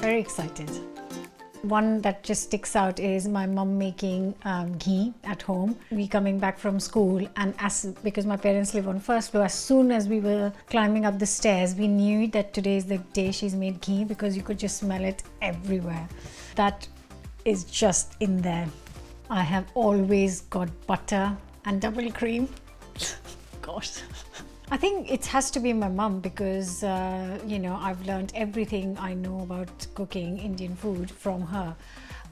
Very excited. One that just sticks out is my mum making ghee at home. We coming back from school, and because my parents live on first floor, as soon as we were climbing up the stairs, we knew that today is the day she's made ghee because you could just smell it everywhere. That is just in there. I have always got butter and double cream. Gosh. I think it has to be my mum because, I've learned everything I know about cooking Indian food from her.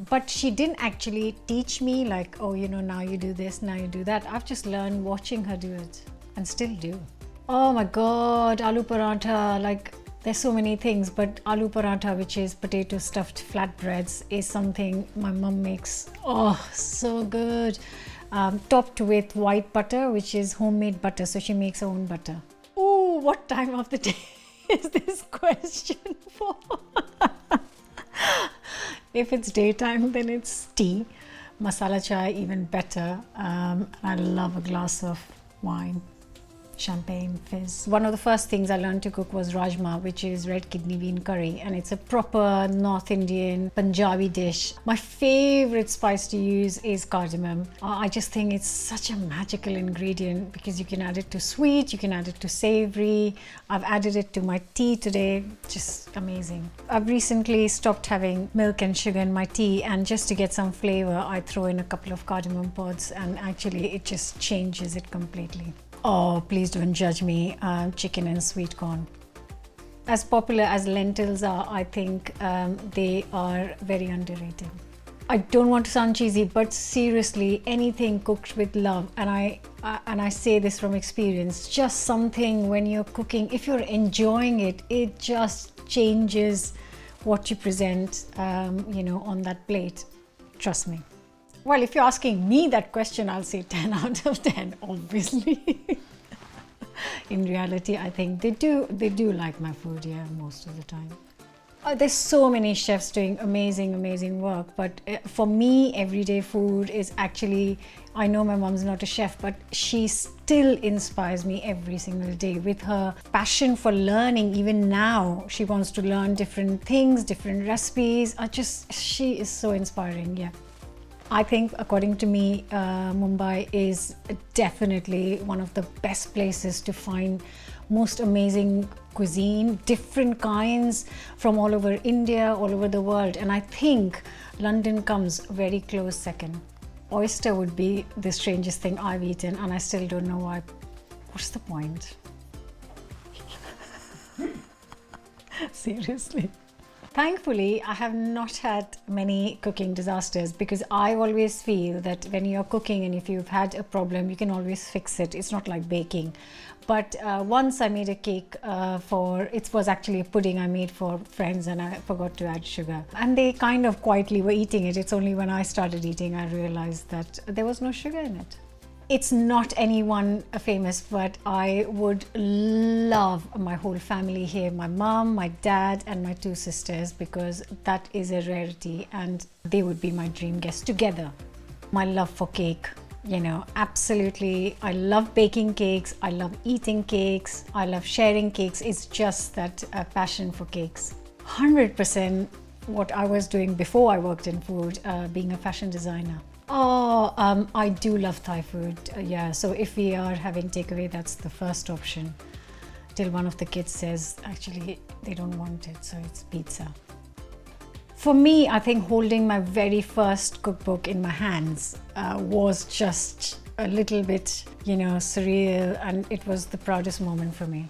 But she didn't actually teach me like, now you do this, now you do that. I've just learned watching her do it and still do. Oh my God, aloo paratha, there's so many things, but aloo paratha, which is potato stuffed flatbreads, is something my mum makes. Oh, so good. Topped with white butter, which is homemade butter, so she makes her own butter. Oh, what time of the day is this question for? If it's daytime, then it's tea. Masala chai, even better. I love a glass of wine. Champagne, fizz. One of the first things I learned to cook was rajma, which is red kidney bean curry, and it's a proper North Indian Punjabi dish. My favorite spice to use is cardamom. I just think it's such a magical ingredient because you can add it to sweet, you can add it to savory. I've added it to my tea today, just amazing. I've recently stopped having milk and sugar in my tea, and just to get some flavor, I throw in a couple of cardamom pods, and actually it just changes it completely. Oh, please don't judge me, chicken and sweet corn. As popular as lentils are, I think they are very underrated. I don't want to sound cheesy, but seriously, anything cooked with love, and I say this from experience, just something when you're cooking, if you're enjoying it, it just changes what you present, on that plate. Trust me. Well, if you're asking me that question, I'll say 10 out of 10, obviously. In reality, I think they do like my food, yeah, most of the time. There's so many chefs doing amazing work, but for me, everyday food is actually, I know my mom's not a chef, but she still inspires me every single day with her passion for learning. Even now, she wants to learn different things, different recipes. She is so inspiring, yeah. I think, according to me, Mumbai is definitely one of the best places to find most amazing cuisine, different kinds from all over India, all over the world. And I think London comes very close second. Oyster would be the strangest thing I've eaten, and I still don't know why. What's the point? Seriously. Thankfully, I have not had many cooking disasters because I always feel that when you're cooking and if you've had a problem, you can always fix it. It's not like baking. But once I made a cake it was actually a pudding I made for friends, and I forgot to add sugar. And they kind of quietly were eating it. It's only when I started eating I realized that there was no sugar in it. It's not anyone famous, but I would love my whole family here, my mom, my dad, and my 2 sisters, because that is a rarity and they would be my dream guests together. My love for cake, absolutely. I love baking cakes, I love eating cakes, I love sharing cakes. It's just that passion for cakes. 100% what I was doing before I worked in food, being a fashion designer. I do love Thai food, yeah. So if we are having takeaway, that's the first option. Till one of the kids says, actually, they don't want it, so it's pizza. For me, I think holding my very first cookbook in my hands was just a little bit, surreal, and it was the proudest moment for me.